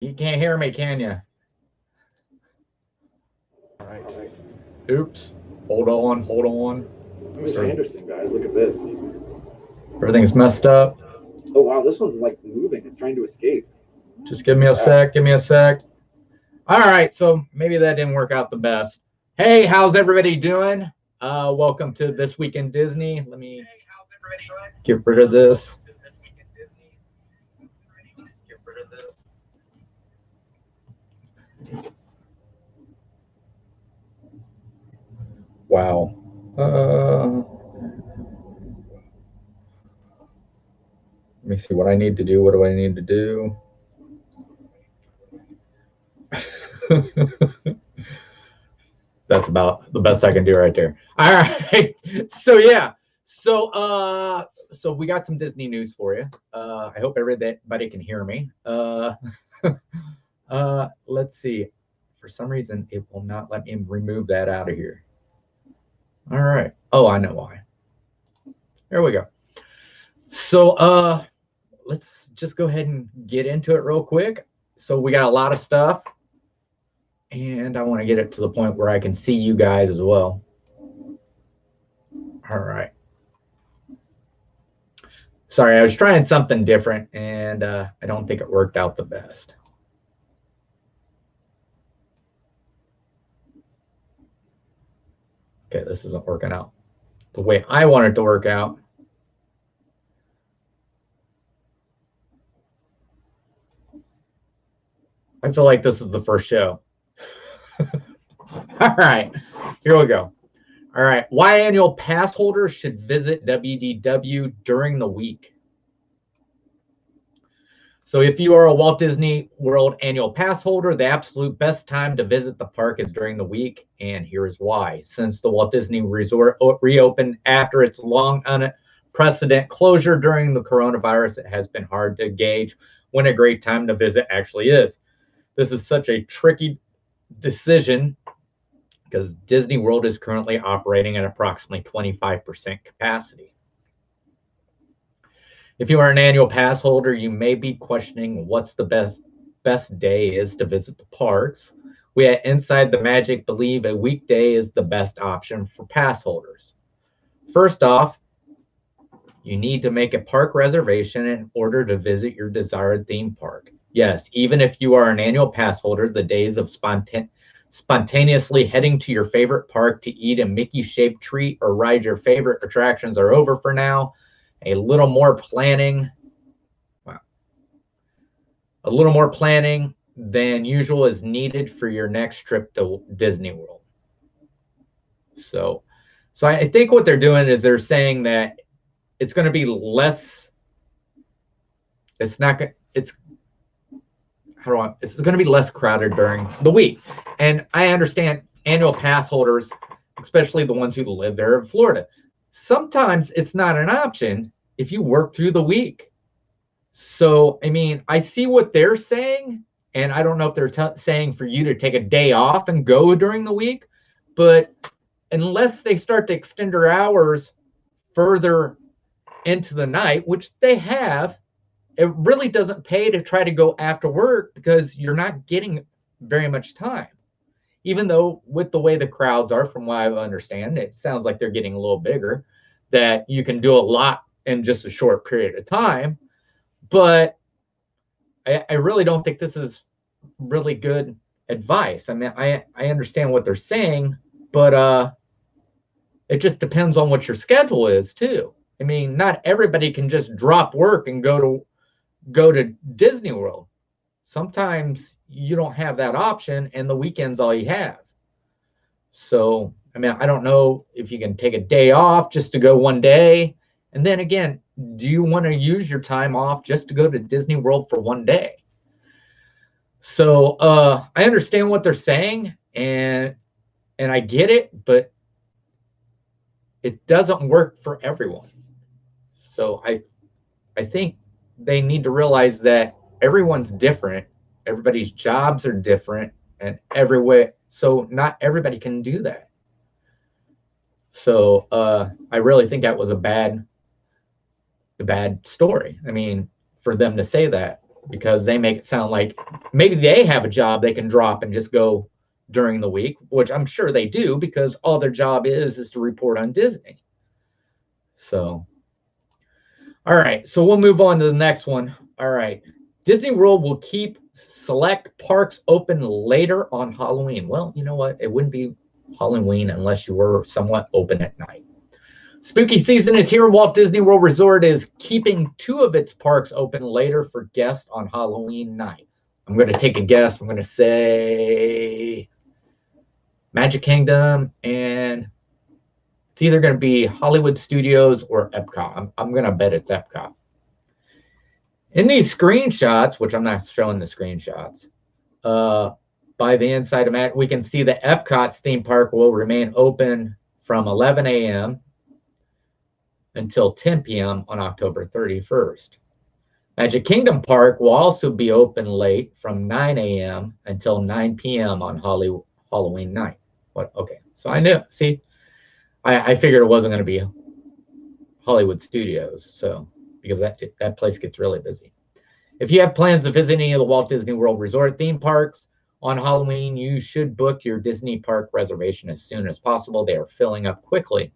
You can't hear me, can you? All right. Oops. Hold on, hold on. Miss Anderson, guys, look at this. Everything's messed up. Oh wow, this one's like moving. It's trying to escape. Just give me a sec. Give me a sec. All right, so maybe that didn't work out the best. Hey, how's everybody doing? Welcome to This Week in Disney. Let me get rid of this. Wow. Let me see what I need to do. What do I need to do? That's about the best I can do right there. All right. So yeah. So we got some Disney news for you. I hope everybody can hear me. Let's see. For some reason, it will not let me remove that out of here. All right. Oh, I know why. There we go. So let's just go ahead and get into it real quick. So we got a lot of stuff, and I want to get it to the point where I can see you guys as well. All right. Sorry, I was trying something different, and I don't think it worked out the best. Okay, this isn't working out the way I want it to work out. I feel like this is the first show. All right, here we go. All right, why annual pass holders should visit WDW during the week. So if you are a Walt Disney World annual pass holder, the absolute best time to visit the park is during the week, and here's why. Since the Walt Disney Resort reopened after its long unprecedented closure during the coronavirus, it has been hard to gauge when a great time to visit actually is. This is such a tricky decision because Disney World is currently operating at approximately 25% capacity. If you are an annual pass holder, you may be questioning what's the best day is to visit the parks. We at Inside the Magic believe a weekday is the best option for pass holders. First off, you need to make a park reservation in order to visit your desired theme park. Yes, even if you are an annual pass holder, the days of spontaneously heading to your favorite park to eat a Mickey-shaped treat or ride your favorite attractions are over for now. A little more planning than usual is needed for your next trip to Disney World. So I think what they're doing is they're saying that it's going to be less. It's not. It's going to be less crowded during the week, and I understand annual pass holders, especially the ones who live there in Florida. Sometimes it's not an option if you work through the week. So, I mean, I see what they're saying, and I don't know if they're saying for you to take a day off and go during the week, but unless they start to extend their hours further into the night, which they have, it really doesn't pay to try to go after work because you're not getting very much time. Even though with the way the crowds are, from what I understand, it sounds like they're getting a little bigger, that you can do a lot in just a short period of time. But I really don't think this is really good advice. I mean, I understand what they're saying, but it just depends on what your schedule is too. I mean, not everybody can just drop work and go to Disney World. Sometimes you don't have that option, and the weekend's all you have. So, I mean, I don't know if you can take a day off just to go one day. And then again, do you want to use your time off just to go to Disney World for one day? So I understand what they're saying, and I get it, but it doesn't work for everyone. So I think they need to realize that everyone's different. Everybody's jobs are different, and everywhere. So not everybody can do that. So I really think that was a bad story. I mean, for them to say that. because they make it sound like maybe they have a job they can drop and just go during the week, which I'm sure they do because all their job is to report on Disney. So, all right, so we'll move on to the next one. All right, Disney World will keep select parks open later on Halloween. Well, you know what? It wouldn't be Halloween unless you were somewhat open at night. Spooky season is here. Walt Disney World Resort is keeping 2 of its parks open later for guests on Halloween night. I'm going to take a guess. I'm going to say Magic Kingdom, and it's either going to be Hollywood Studios or Epcot. I'm going to bet it's Epcot. In these screenshots, which I'm not showing the screenshots, by the inside of Magic, we can see the Epcot's theme park will remain open from 11 a.m. until 10 p.m. on October 31st. Magic Kingdom Park will also be open late from 9 a.m. until 9 p.m. on Halloween night. What? Okay, so I knew. See, I figured it wasn't going to be Hollywood Studios, so because that place gets really busy. If you have plans to visit any of the Walt Disney World Resort theme parks on Halloween, you should book your Disney park reservation as soon as possible. They are filling up quickly,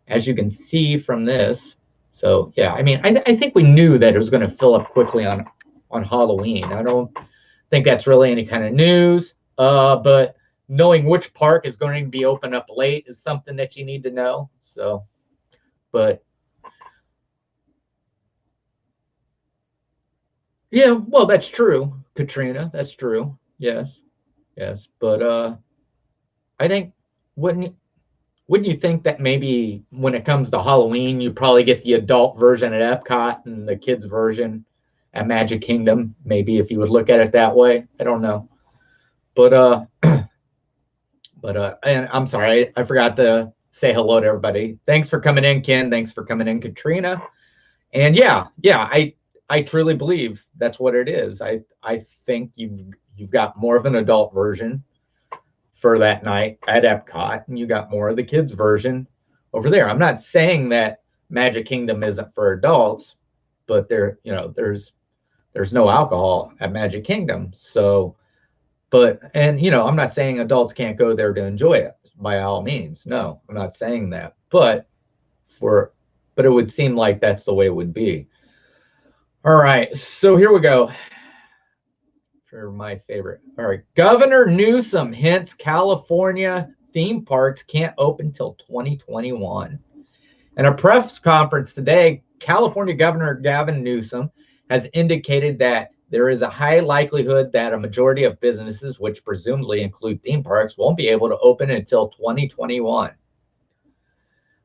as you can see from this. So yeah, I mean, I think we knew that it was going to fill up quickly on Halloween. I don't think that's really any kind of news, but knowing which park is going to be open up late is something that you need to know. So, but yeah, well, that's true, Katrina. That's true. Yes, yes. But I think wouldn't you think that maybe when it comes to Halloween, you probably get the adult version at Epcot and the kids version at Magic Kingdom? Maybe if you would look at it that way. I don't know. But and I'm sorry, I forgot to say hello to everybody. Thanks for coming in, Ken. Thanks for coming in, Katrina. And yeah, I truly believe that's what it is. I think you've got more of an adult version for that night at Epcot, and you got more of the kids version over there. I'm not saying that Magic Kingdom isn't for adults, but there's no alcohol at Magic Kingdom. So, and I'm not saying adults can't go there to enjoy it by all means. No, I'm not saying that. But it would seem like that's the way it would be. All right, so here we go. For my favorite. All right, Governor Newsom hints California theme parks can't open till 2021. In a press conference today, California Governor Gavin Newsom has indicated that there is a high likelihood that a majority of businesses, which presumably include theme parks, won't be able to open until 2021.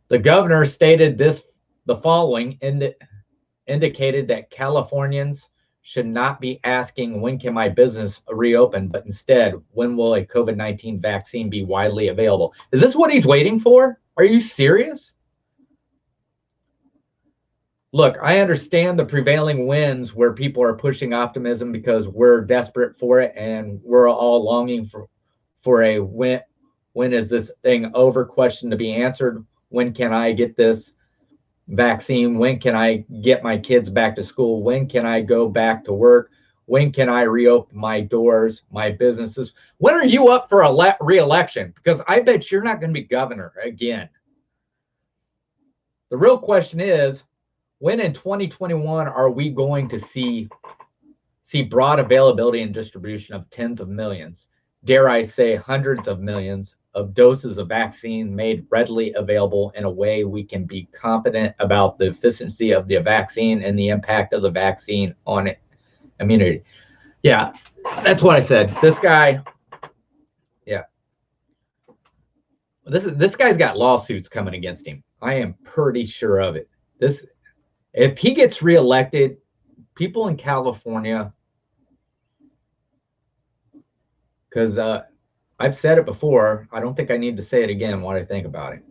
The governor stated the following, indicated that Californians should not be asking, when can my business reopen, but instead, when will a COVID-19 vaccine be widely available? Is this what he's waiting for? Are you serious? Look, I understand the prevailing winds where people are pushing optimism because we're desperate for it and we're all longing for a when is this thing over question to be answered. When can I get this vaccine? When can I get my kids back to school? When can I go back to work? When can I reopen my doors, my businesses? When are you up for a re-election? Because I bet you're not going to be governor again. The real question is, when in 2021 are we going to see broad availability and distribution of tens of millions, dare I say hundreds of millions of doses of vaccine made readily available in a way we can be confident about the efficiency of the vaccine and the impact of the vaccine on immunity? Yeah, that's what I said. This guy, yeah. This guy's got lawsuits coming against him. I am pretty sure of it. If he gets reelected, people in California, because I've said it before, I don't think I need to say it again, what I think about it.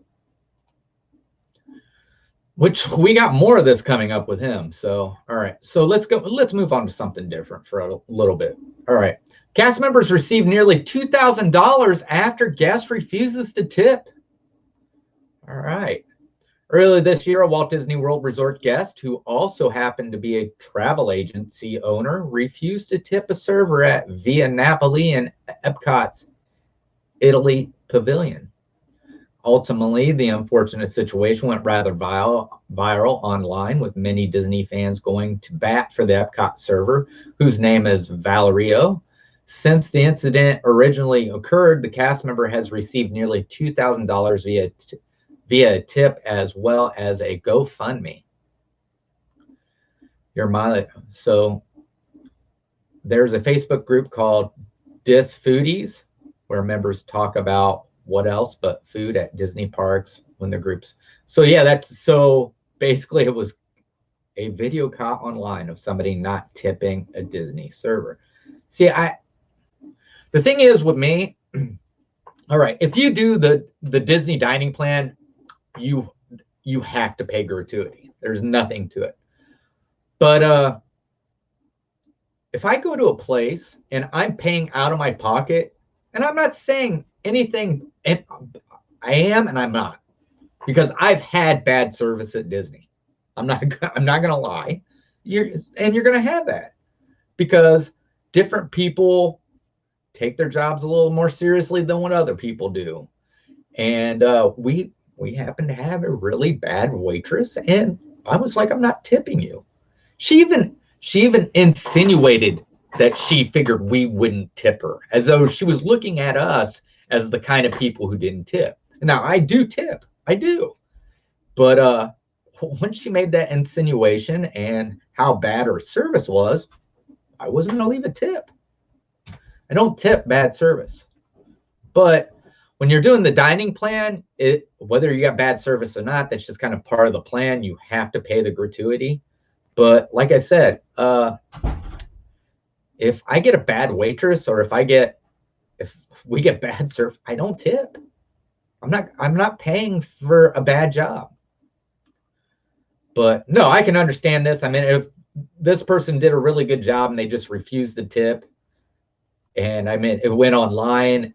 Which we got more of this coming up with him. So, all right. So let's move on to something different for a little bit. All right. Cast members receive nearly $2,000 after guest refuses to tip. All right. Earlier this year, a Walt Disney World Resort guest who also happened to be a travel agency owner refused to tip a server at Via Napoli in Epcot's Italy Pavilion. Ultimately, the unfortunate situation went rather viral online, with many Disney fans going to bat for the Epcot server, whose name is Valerio. Since the incident originally occurred, the cast member has received nearly $2,000 via a tip, as well as a GoFundMe. So there's a Facebook group called Dis Foodies, where members talk about what else but food at Disney parks when the groups. So yeah, so basically it was a video caught online of somebody not tipping a Disney server. See, the thing is with me, all right, if you do the Disney dining plan, you have to pay gratuity. There's nothing to it. But if I go to a place and I'm paying out of my pocket, and I'm not saying anything, and I am and I'm not, because I've had bad service at Disney. I'm not gonna lie. You're gonna have that because different people take their jobs a little more seriously than what other people do. And we happen to have a really bad waitress, and I was like, I'm not tipping you. She even insinuated that she figured we wouldn't tip her, as though she was looking at us as the kind of people who didn't tip. Now, I do tip. I do. But when she made that insinuation and how bad her service was, I wasn't going to leave a tip. I don't tip bad service. But when you're doing the dining plan, whether you got bad service or not, that's just kind of part of the plan. You have to pay the gratuity. But like I said, if I get a bad waitress, or if we get bad service, I don't tip. I'm not paying for a bad job. But no, I can understand this. I mean, if this person did a really good job and they just refused the tip, and I mean, it went online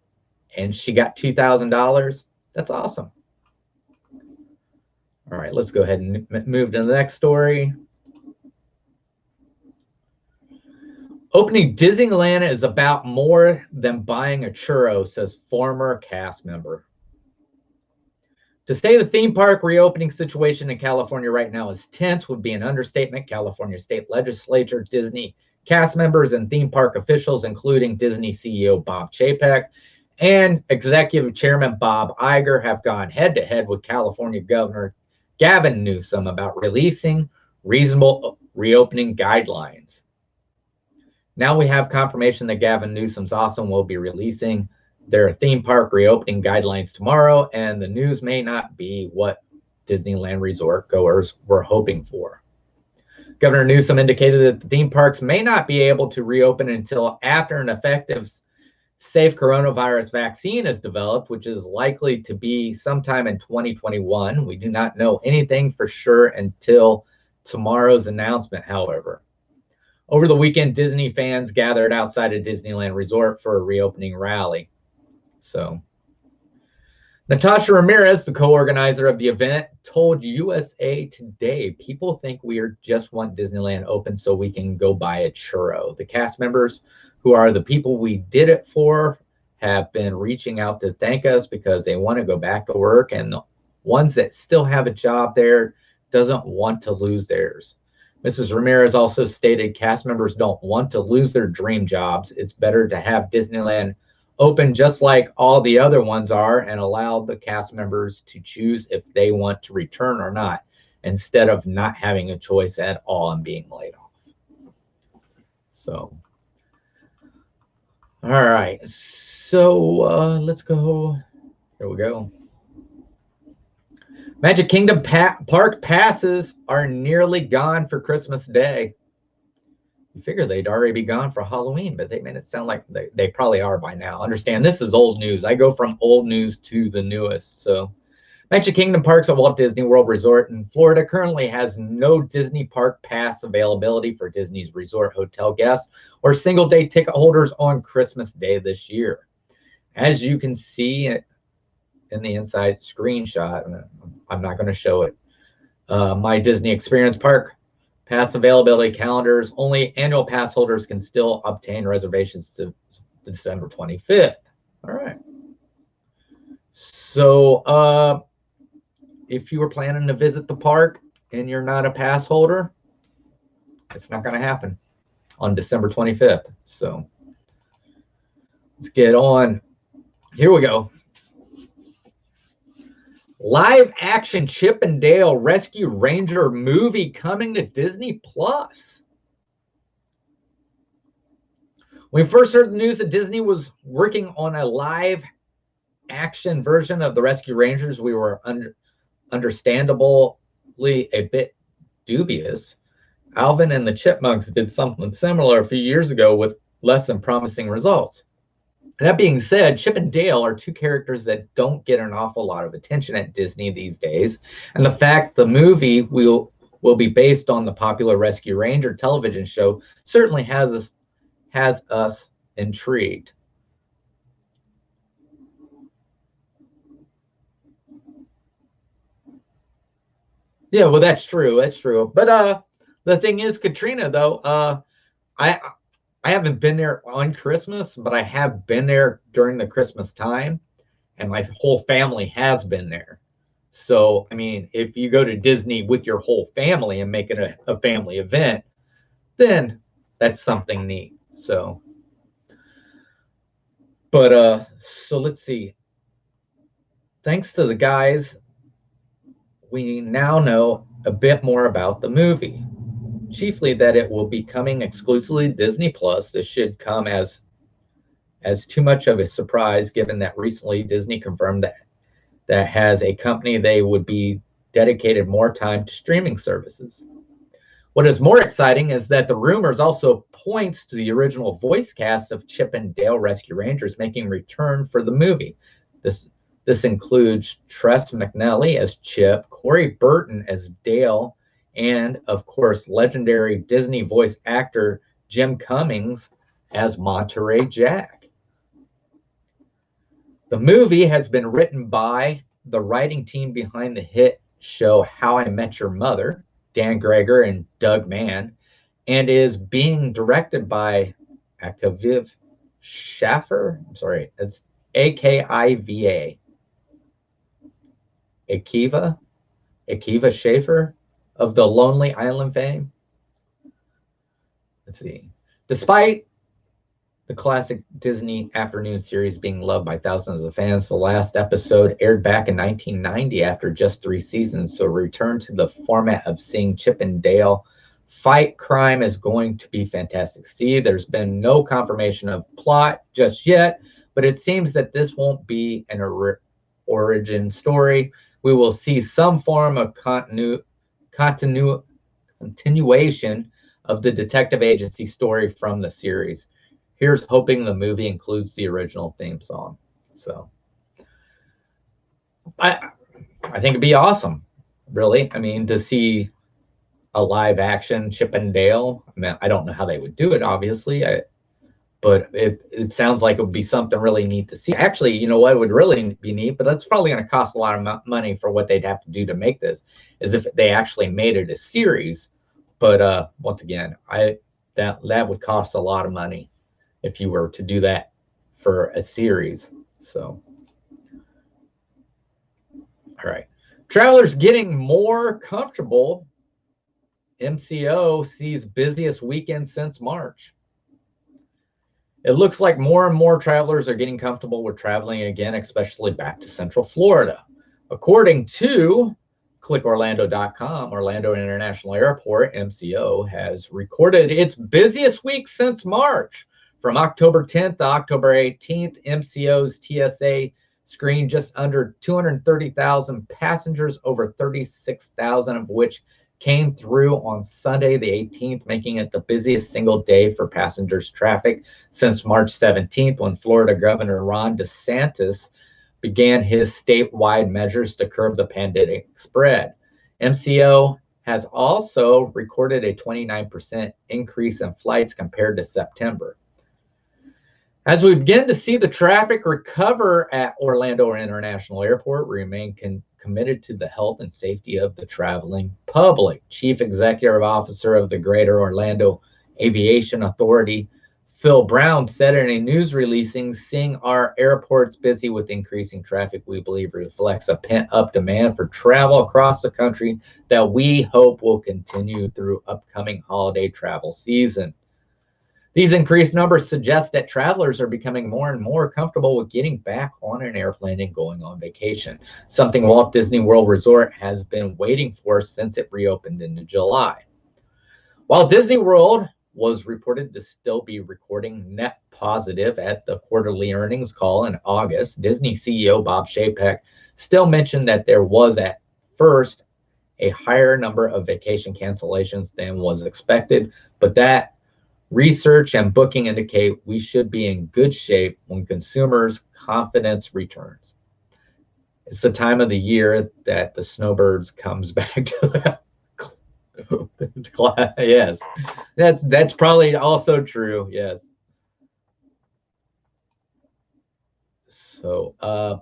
and she got $2,000, that's awesome. All right, let's go ahead and move to the next story. Opening Disneyland is about more than buying a churro, says former cast member. To say the theme park reopening situation in California right now is tense would be an understatement. California State Legislature, Disney cast members, and theme park officials, including Disney CEO Bob Chapek and Executive Chairman Bob Iger, have gone head-to-head with California Governor Gavin Newsom about releasing reasonable reopening guidelines. Now we have confirmation that Gavin Newsom's also will be releasing their theme park reopening guidelines tomorrow, and the news may not be what Disneyland resort goers were hoping for. Governor Newsom indicated that the theme parks may not be able to reopen until after an effective, safe coronavirus vaccine is developed, which is likely to be sometime in 2021. We do not know anything for sure until tomorrow's announcement, however. Over the weekend, Disney fans gathered outside of Disneyland Resort for a reopening rally. So, Natasha Ramirez, the co-organizer of the event, told USA Today, people think we just want Disneyland open so we can go buy a churro. The cast members, who are the people we did it for, have been reaching out to thank us because they want to go back to work, and the ones that still have a job there doesn't want to lose theirs. Mrs. Ramirez also stated cast members don't want to lose their dream jobs. It's better to have Disneyland open just like all the other ones are and allow the cast members to choose if they want to return or not, instead of not having a choice at all and being laid off. So, all right. So let's go. Here we go. Magic Kingdom park passes are nearly gone for Christmas Day. You figure they'd already be gone for Halloween, but they made it sound like they probably are by now. Understand, this is old news. I go from old news to the newest. So, Magic Kingdom Parks at Walt Disney World Resort in Florida currently has no Disney Park Pass availability for Disney's resort hotel guests or single-day ticket holders on Christmas Day this year. As you can see in the inside screenshot, I'm not going to show it. My Disney Experience Park pass availability calendars. Only annual pass holders can still obtain reservations to December 25th. All right. So if you were planning to visit the park and you're not a pass holder, it's not going to happen on December 25th. So let's get on. Here we go. Live action Chip and Dale Rescue Ranger movie coming to Disney Plus. When we first heard the news that Disney was working on a live action version of the Rescue Rangers, we were understandably a bit dubious. Alvin and the Chipmunks did something similar a few years ago with less than promising results. That being said, Chip and Dale are two characters that don't get an awful lot of attention at Disney these days. And the fact the movie will be based on the popular Rescue Ranger television show certainly has us intrigued. Yeah, well, that's true. That's true. But the thing is, Katrina, though, I haven't been there on Christmas, but I have been there during the Christmas time, and my whole family has been there. So, I mean, if you go to Disney with your whole family and make it a family event, then that's something neat. So, but so let's see. Thanks to the guys, we now know a bit more about the movie. Chiefly that it will be coming exclusively to Disney Plus. This should come as too much of a surprise, given that recently Disney confirmed that has a company they would be dedicated more time to streaming services. What is more exciting is that the rumors also points to the original voice cast of Chip and Dale Rescue Rangers making return for the movie. This includes Tress McNally as Chip, Corey Burton as Dale, and of course, legendary Disney voice actor Jim Cummings as Monterey Jack. The movie has been written by the writing team behind the hit show How I Met Your Mother, Dan Greger and Doug Mann, and is being directed by Akiva Schaffer. I'm sorry, it's Akiva. Akiva Schaffer of the Lonely Island fame. Let's see. Despite the classic Disney afternoon series being loved by thousands of fans, the last episode aired back in 1990 after just 3 seasons. So return to the format of seeing Chip and Dale fight crime is going to be fantastic. See, there's been no confirmation of plot just yet, but it seems that this won't be an origin story. We will see some form of continuation of the detective agency story from the series. Here's hoping the movie includes the original theme song. So I think it'd be awesome, really. I mean, to see a live action Chip and Dale. I mean, I don't know how they would do it, obviously, but it sounds like it would be something really neat to see. Actually, you know what would really be neat, but that's probably going to cost a lot of money for what they'd have to do to make this, is if they actually made it a series. But once again, that would cost a lot of money if you were to do that for a series. So, all right. Travelers getting more comfortable. MCO sees busiest weekend since March. It looks like more and more travelers are getting comfortable with traveling again, especially back to Central Florida. According to clickorlando.com, Orlando International Airport, MCO, has recorded its busiest week since March. From October 10th to October 18th, MCO's TSA screened just under 230,000 passengers, over 36,000 of which came through on Sunday the 18th, making it the busiest single day for passengers traffic since March 17th, when Florida Governor Ron DeSantis began his statewide measures to curb the pandemic spread. MCO has also recorded a 29% increase in flights compared to September. As we begin to see the traffic recover at Orlando International Airport, we remain committed to the health and safety of the traveling public. Chief Executive Officer of the Greater Orlando Aviation Authority, Phil Brown, said in a news releasing, seeing our airports busy with increasing traffic, we believe reflects a pent-up demand for travel across the country that we hope will continue through upcoming holiday travel season. These increased numbers suggest that travelers are becoming more and more comfortable with getting back on an airplane and going on vacation, something Walt Disney World Resort has been waiting for since it reopened in July. While Disney World was reported to still be recording net positive at the quarterly earnings call in August, Disney CEO Bob Chapek still mentioned that there was at first a higher number of vacation cancellations than was expected, but that research and booking indicate we should be in good shape when consumers' confidence returns. It's the time of the year that the snowbirds comes back to that. Yes, that's probably also true. Yes. So,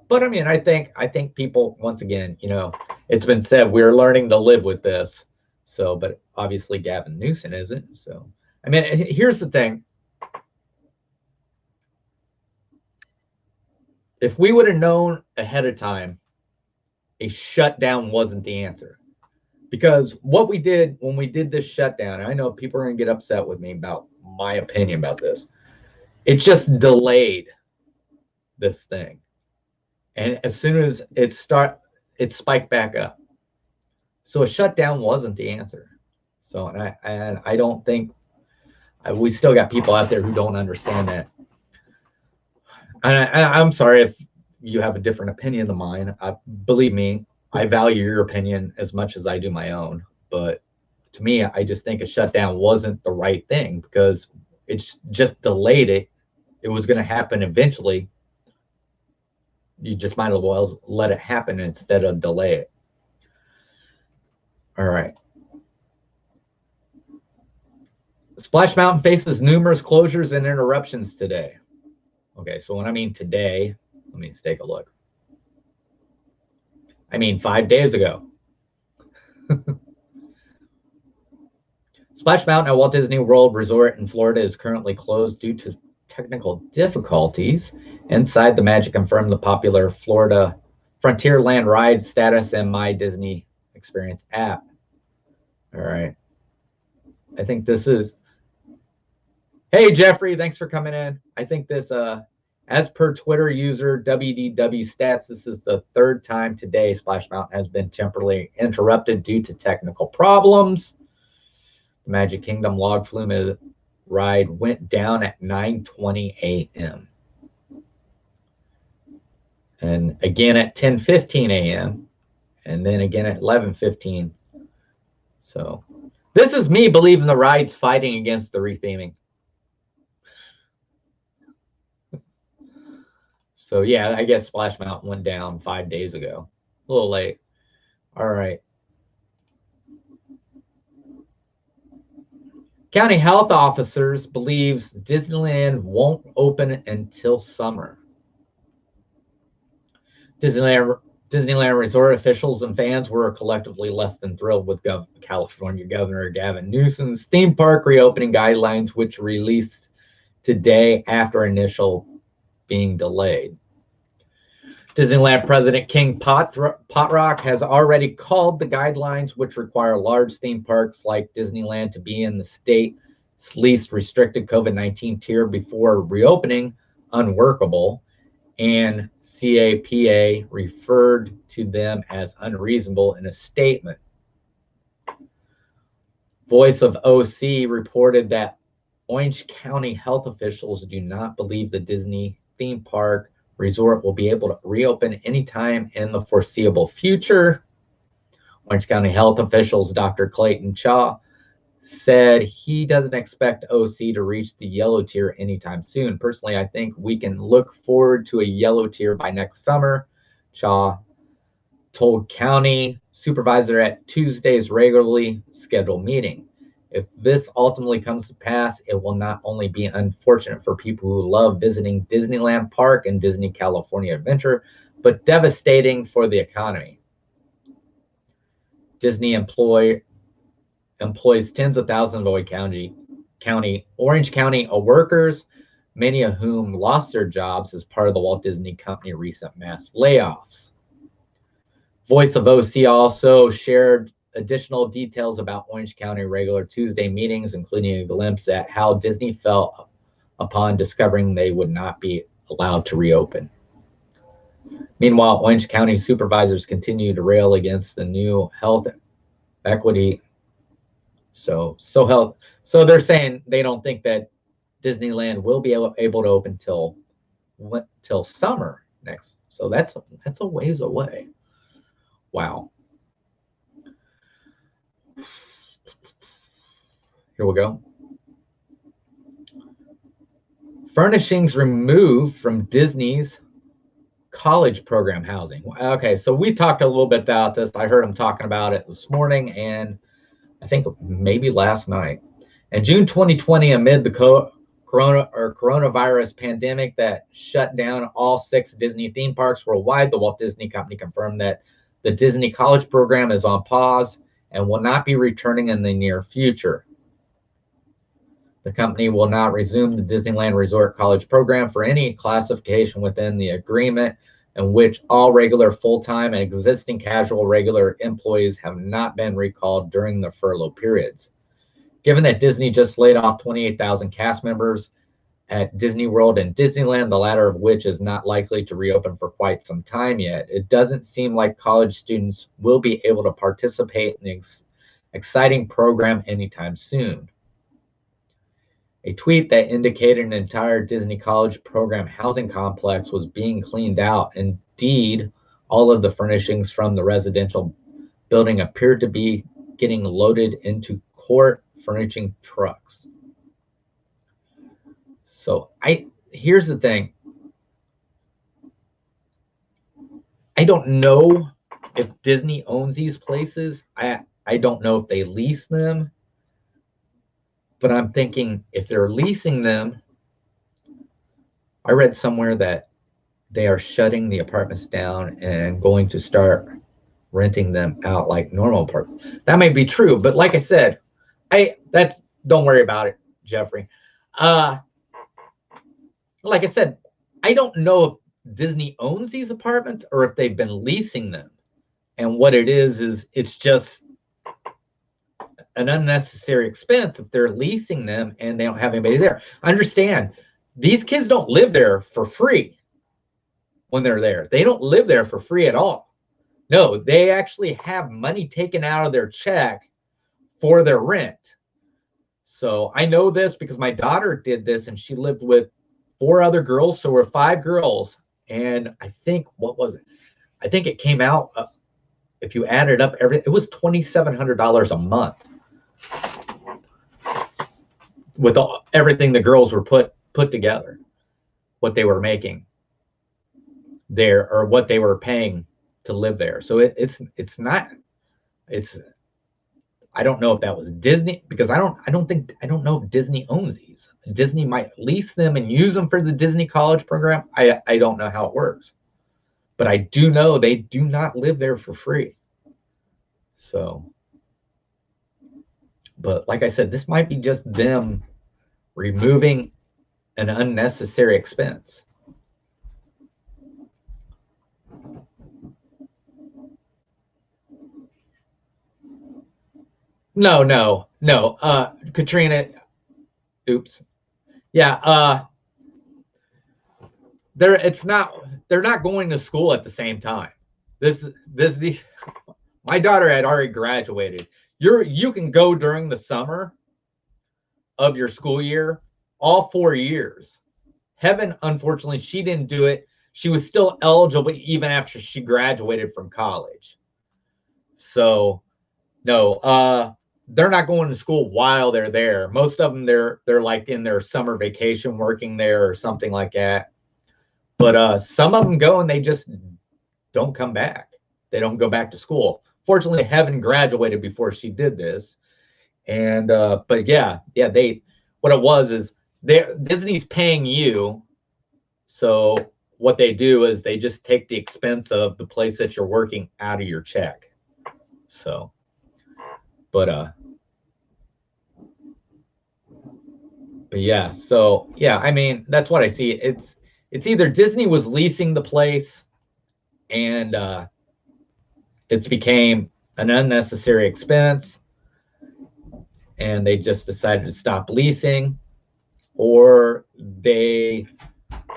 but I mean, I think people, once again, it's been said we're learning to live with this. So, but obviously Gavin Newsom isn't. So, I mean, here's the thing. If we would have known ahead of time, a shutdown wasn't the answer. Because what we did when we did this shutdown, I know people are going to get upset with me about my opinion about this. It just delayed this thing. And as soon as it spiked back up. So a shutdown wasn't the answer. So, and I don't think, we still got people out there who don't understand that. And I'm sorry if you have a different opinion than mine. Believe me, I value your opinion as much as I do my own, but to me, I just think a shutdown wasn't the right thing because it's just delayed it. It was going to happen eventually. You just might as well let it happen instead of delay it. All right. Splash Mountain faces numerous closures and interruptions today. Okay, so when I mean today, let me take a look. I mean 5 days ago. Splash Mountain at Walt Disney World Resort in Florida is currently closed due to technical difficulties. Inside, the Magic confirmed the popular Florida Frontierland ride status and My Disney Experience app. All right. I think this is... Hey, Jeffrey, thanks for coming in. I think this... As per Twitter user WDW Stats, this is the third time today Splash Mountain has been temporarily interrupted due to technical problems. The Magic Kingdom log flume ride went down at 9:20 a.m. and again at 10:15 a.m. and then again at 11:15. So this is me believing the ride's fighting against the retheming. So, yeah, I guess Splash Mountain went down 5 days ago. A little late. All right. County health officers believes Disneyland won't open until summer. Disneyland Resort officials and fans were collectively less than thrilled with California Governor Gavin Newsom's theme park reopening guidelines, which released today after initial being delayed. Disneyland President King Potrock has already called the guidelines, which require large theme parks like Disneyland to be in the state's least restricted COVID-19 tier before reopening, unworkable, and CAPA referred to them as unreasonable in a statement. Voice of OC reported that Orange County health officials do not believe the Disney theme park resort will be able to reopen anytime in the foreseeable future. Orange County health officials Dr. Clayton Chaw said he doesn't expect OC to reach the yellow tier anytime soon. Personally, I think we can look forward to a yellow tier by next summer, Chaw told county supervisor at Tuesday's regularly scheduled meeting. If this ultimately comes to pass, it will not only be unfortunate for people who love visiting Disneyland Park and Disney California Adventure, but devastating for the economy. Disney employs tens of thousands of Orange County workers, many of whom lost their jobs as part of the Walt Disney Company recent mass layoffs. Voice of OC also shared additional details about Orange County regular Tuesday meetings, including a glimpse at how Disney felt upon discovering they would not be allowed to reopen. Meanwhile, Orange County supervisors continue to rail against the new health equity. So they're saying they don't think that Disneyland will be able to open till summer next. So that's a ways away. Wow. Here we go. Furnishings removed from Disney's college program housing. Okay, so we talked a little bit about this. I heard him talking about it this morning and I think maybe last night. In June 2020, amid the coronavirus pandemic that shut down all 6 Disney theme parks worldwide, the Walt Disney Company confirmed that the Disney College program is on pause and will not be returning in the near future. The company will not resume the Disneyland Resort College program for any classification within the agreement in which all regular full-time and existing casual regular employees have not been recalled during the furlough periods. Given that Disney just laid off 28,000 cast members at Disney World and Disneyland, the latter of which is not likely to reopen for quite some time yet, it doesn't seem like college students will be able to participate in the exciting program anytime soon. A tweet that indicated an entire Disney College program housing complex was being cleaned out. Indeed, all of the furnishings from the residential building appeared to be getting loaded into court furnishing trucks. So here's the thing. I don't know if Disney owns these places. I don't know if they lease them. But I'm thinking if they're leasing them, I read somewhere that they are shutting the apartments down and going to start renting them out like normal apartments. That may be true, but like I said, don't worry about it, Jeffrey. Like I said, I don't know if Disney owns these apartments or if they've been leasing them. And what it is it's just an unnecessary expense if they're leasing them and they don't have anybody there. Understand, these kids don't live there for free when they're there. They don't live there for free at all. No, they actually have money taken out of their check for their rent. So I know this because my daughter did this and she lived with 4 other girls. So we're 5 girls. And I think, what was it? I think it came out, if you added up everything, it was $2,700 a month. With everything the girls were put together, what they were making there or what they were paying to live there. So I don't know if that was Disney, because I don't know if Disney owns these. Disney might lease them and use them for the Disney College program. I don't know how it works, but I do know they do not live there for free. So, but like I said, this might be just them removing an unnecessary expense. No. Katrina, oops. Yeah, they're not going to school at the same time. My daughter had already graduated. You can go during the summer of your school year, all 4 years. Heaven, unfortunately, she didn't do it. She was still eligible even after she graduated from college. So, no, they're not going to school while they're there. Most of them, they're like in their summer vacation working there or something like that. But some of them go and they just don't come back. They don't go back to school. Fortunately, Heaven graduated before she did this. And but yeah, what it was is Disney's paying you. So what they do is they just take the expense of the place that you're working out of your check. So but yeah, so yeah, I mean, that's what I see. It's either Disney was leasing the place and it's became an unnecessary expense and they just decided to stop leasing, or they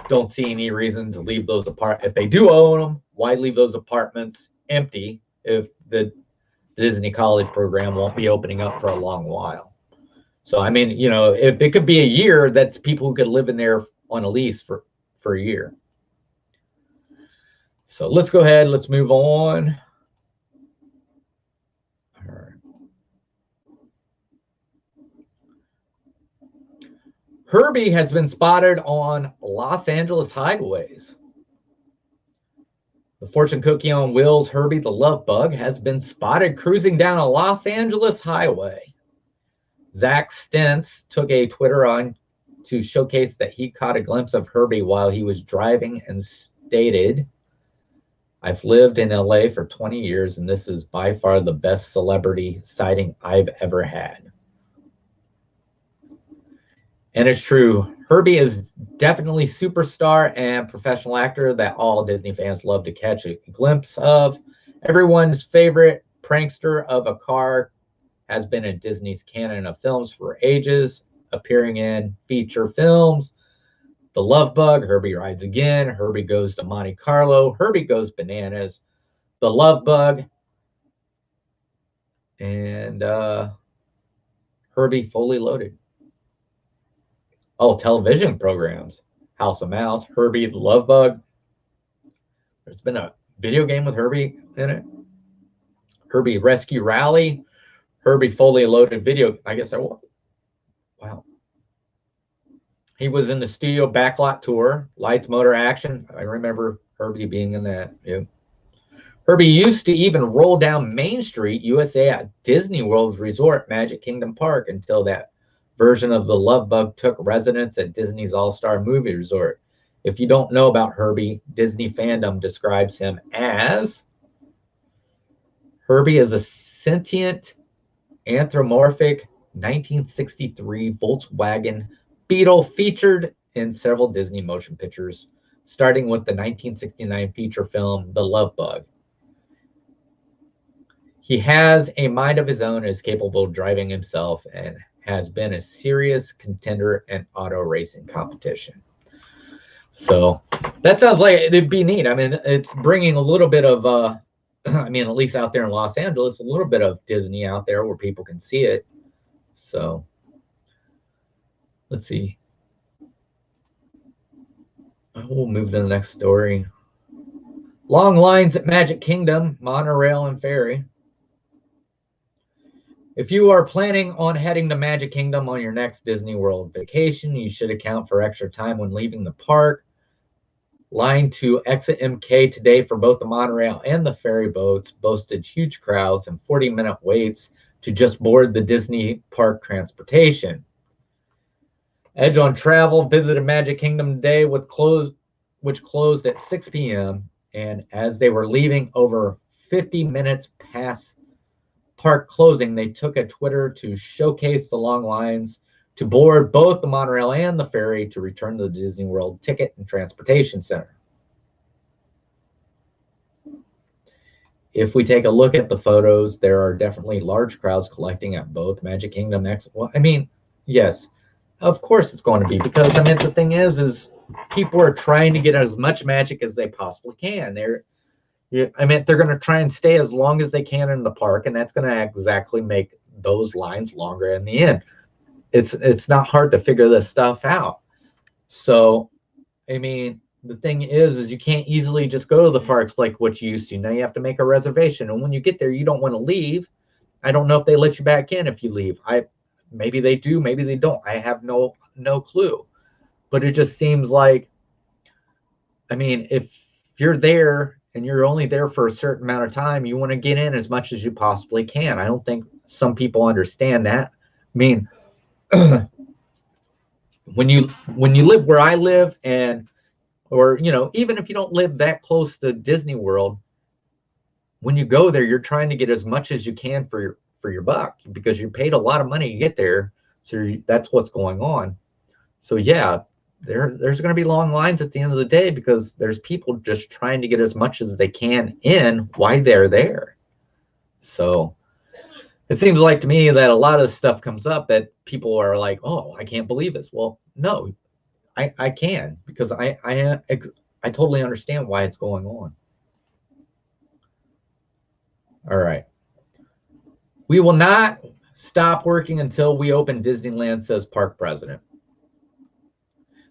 don't see any reason to leave those apartments. If they do own them, why leave those apartments empty if the Disney College program won't be opening up for a long while? So, I mean, you know, if it could be a year, that's people who could live in there on a lease for a year. So let's go ahead. Let's move on. All right. Herbie has been spotted on Los Angeles highways. The fortune cookie on wheels, Herbie the Love Bug, has been spotted cruising down a Los Angeles highway. Zach Stentz took a Twitter on to showcase that he caught a glimpse of Herbie while he was driving and stated, "I've lived in LA for 20 years and this is by far the best celebrity sighting I've ever had." And it's true. Herbie is definitely superstar and professional actor that all Disney fans love to catch a glimpse of. Everyone's favorite prankster of a car has been in Disney's canon of films for ages, appearing in feature films, The Love Bug, Herbie Rides Again, Herbie Goes to Monte Carlo, Herbie Goes Bananas, The Love Bug, and Herbie Fully Loaded. Oh, television programs. House of Mouse, Herbie the Love Bug. There's been a video game with Herbie in it. Herbie Rescue Rally, Herbie Fully Loaded video. I guess wow. He was in the studio backlot tour, Lights, Motor, Action. I remember Herbie being in that. Yeah. Herbie used to even roll down Main Street, USA at Disney World Resort, Magic Kingdom Park, until that version of the Love Bug took residence at Disney's All-Star Movie Resort. If you don't know about Herbie, Disney fandom describes him as Herbie is a sentient, anthropomorphic 1963 Volkswagen Beetle featured in several Disney motion pictures, starting with the 1969 feature film The Love Bug. He has a mind of his own and is capable of driving himself and has been a serious contender in auto racing competition. So that sounds like it'd be neat. I mean, it's bringing a little bit of, I mean, at least out there in Los Angeles, a little bit of Disney out there where people can see it. So let's see. We'll move to the next story. Long lines at Magic Kingdom, monorail and ferry. If you are planning on heading to Magic Kingdom on your next Disney World vacation, you should account for extra time when leaving the park. Line to exit MK today for both the monorail and the ferry boats boasted huge crowds and 40-minute waits to just board the Disney park transportation. Edge on Travel visited Magic Kingdom today which closed at 6 p.m. And as they were leaving over 50 minutes past park closing, they took a Twitter to showcase the long lines to board both the monorail and the ferry to return to the Disney World Ticket and Transportation Center. If we take a look at the photos, there are definitely large crowds collecting at both Magic Kingdom. Well, I mean, yes, of course it's going to be, because I mean, the thing is people are trying to get as much magic as they possibly can. They're going to try and stay as long as they can in the park, and that's going to exactly make those lines longer in the end. It's not hard to figure this stuff out. So, I mean, the thing is you can't easily just go to the parks like what you used to. Now you have to make a reservation, and when you get there, you don't want to leave. I don't know if they let you back in if you leave. Maybe they do, maybe they don't. I have no clue. But it just seems like, I mean, if you're there and you're only there for a certain amount of time, you want to get in as much as you possibly can. I don't think some people understand that. I mean, when you live where I live, or you know, even if you don't live that close to Disney World, when you go there, you're trying to get as much as you can for for your buck because you paid a lot of money to get there. So that's what's going on. So yeah, there's going to be long lines at the end of the day because there's people just trying to get as much as they can in while they're there. So it seems like to me that a lot of stuff comes up that people are like, oh, I can't believe this. Well, no, I can, because I totally understand why it's going on. All right. We will not stop working until we open Disneyland, says park president.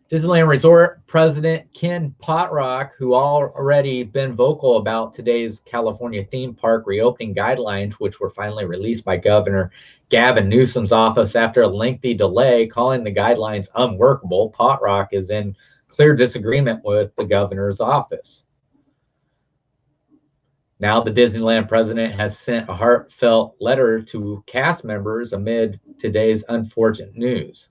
Disneyland Resort President Ken Potrock, who already been vocal about today's California theme park reopening guidelines, which were finally released by Governor Gavin Newsom's office after a lengthy delay, calling the guidelines unworkable. Potrock is in clear disagreement with the governor's office. Now the Disneyland president has sent a heartfelt letter to cast members amid today's unfortunate news.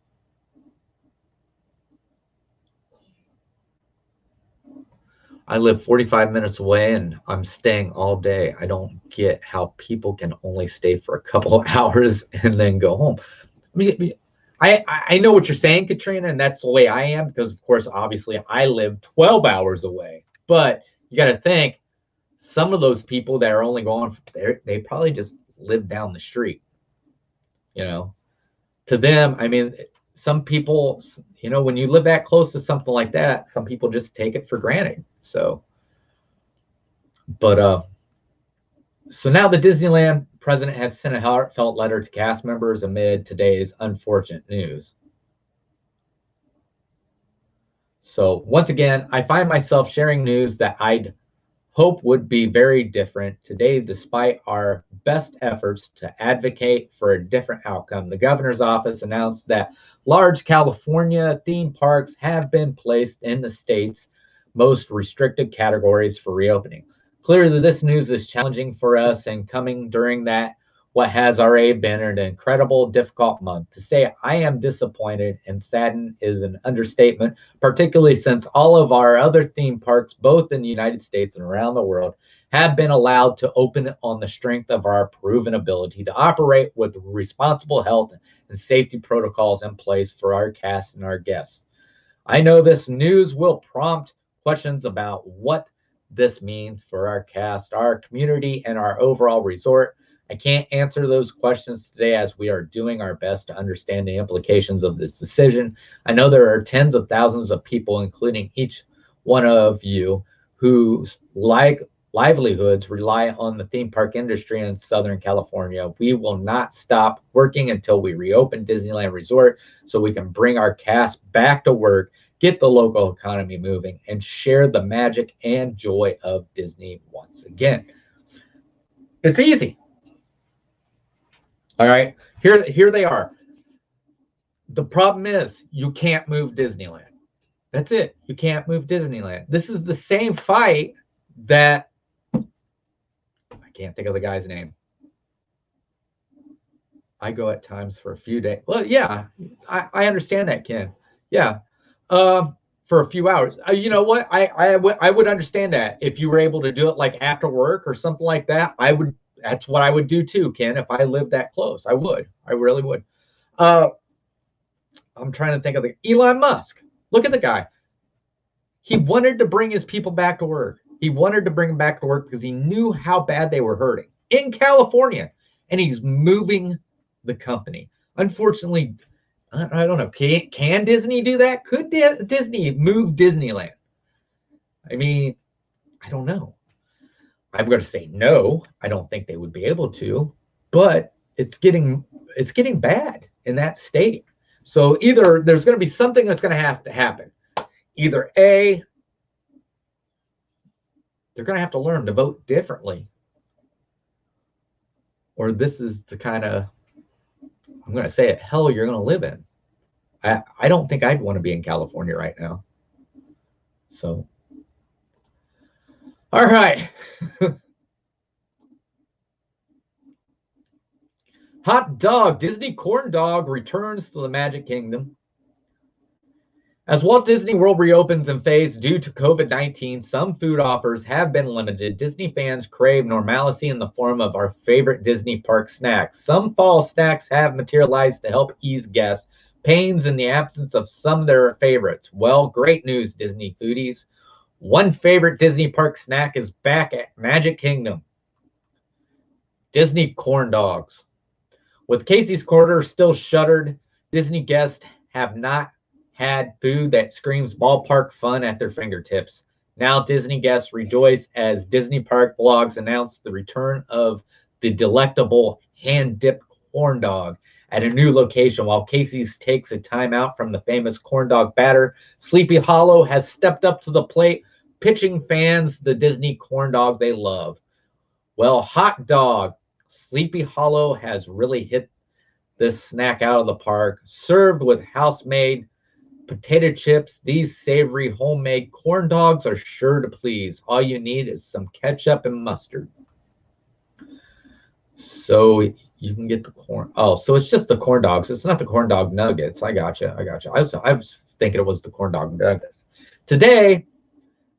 I live 45 minutes away and I'm staying all day. I don't get how people can only stay for a couple of hours and then go home. I know what you're saying, Katrina, and that's the way I am because, of course, obviously I live 12 hours away. But you got to think, some of those people that are only going there, they probably just live down the street. You know, to them, I mean, some people, you know, when you live that close to something like that, some people just take it for granted. So, but so now the Disneyland president has sent a heartfelt letter to cast members amid today's unfortunate news. So once again, I find myself sharing news that I'd hope would be very different today, despite our best efforts to advocate for a different outcome. The governor's office announced that large California theme parks have been placed in the state's most restricted categories for reopening. Clearly, this news is challenging for us and coming during that what has already been an incredible, difficult month. To say I am disappointed and saddened is an understatement, particularly since all of our other theme parks, both in the United States and around the world, have been allowed to open on the strength of our proven ability to operate with responsible health and safety protocols in place for our cast and our guests. I know this news will prompt questions about what this means for our cast, our community, and our overall resort. I can't answer those questions today as we are doing our best to understand the implications of this decision. I know there are tens of thousands of people, including each one of you, whose livelihoods rely on the theme park industry in Southern California. We will not stop working until we reopen Disneyland Resort so we can bring our cast back to work, get the local economy moving, and share the magic and joy of Disney once again. It's easy. All right, here they are. The problem is you can't move Disneyland. That's it. You can't move Disneyland. This is the same fight that I can't think of the guy's name. I go at times for a few days. Well, yeah, I understand that, Ken. Yeah, for a few hours. You know what? I would understand that if you were able to do it like after work or something like that. That's what I would do too, Ken. If I lived that close, I would. I really would. I'm trying to think of Elon Musk. Look at the guy. He wanted to bring his people back to work. He wanted to bring them back to work because he knew how bad they were hurting in California, and he's moving the company. Unfortunately, I don't know. Can Disney do that? Could Disney move Disneyland? I mean, I don't know. I'm going to say no. I don't think they would be able to, but it's getting bad in that state. So either there's going to be something that's going to have to happen. Either A, they're going to have to learn to vote differently, or this is the kind of, I'm going to say it, hell you're going to live in. I don't think I'd want to be in California right now. So, all right. Hot dog, Disney corn dog returns to the Magic Kingdom. As Walt Disney World reopens in phase due to COVID-19, some food offers have been limited. Disney fans crave normalcy in the form of our favorite Disney park snacks. Some fall snacks have materialized to help ease guests' pains in the absence of some of their favorites. Well, great news, Disney foodies. One favorite Disney park snack is back at Magic Kingdom. Disney corn dogs. With Casey's Corner still shuttered, Disney guests have not had food that screams ballpark fun at their fingertips. Now Disney guests rejoice as Disney Park blogs announce the return of the delectable hand-dipped corn dog at a new location. While Casey's takes a time out from the famous corn dog batter, Sleepy Hollow has stepped up to the plate, pitching fans the Disney corn dog they love. Well, hot dog, Sleepy Hollow has really hit this snack out of the park. Served with house-made potato chips, these savory homemade corn dogs are sure to please. All you need is some ketchup and mustard. So you can get the corn. Oh, so it's just the corn dogs. It's not the corn dog nuggets. I gotcha. I was thinking it was the corn dog nuggets. Today,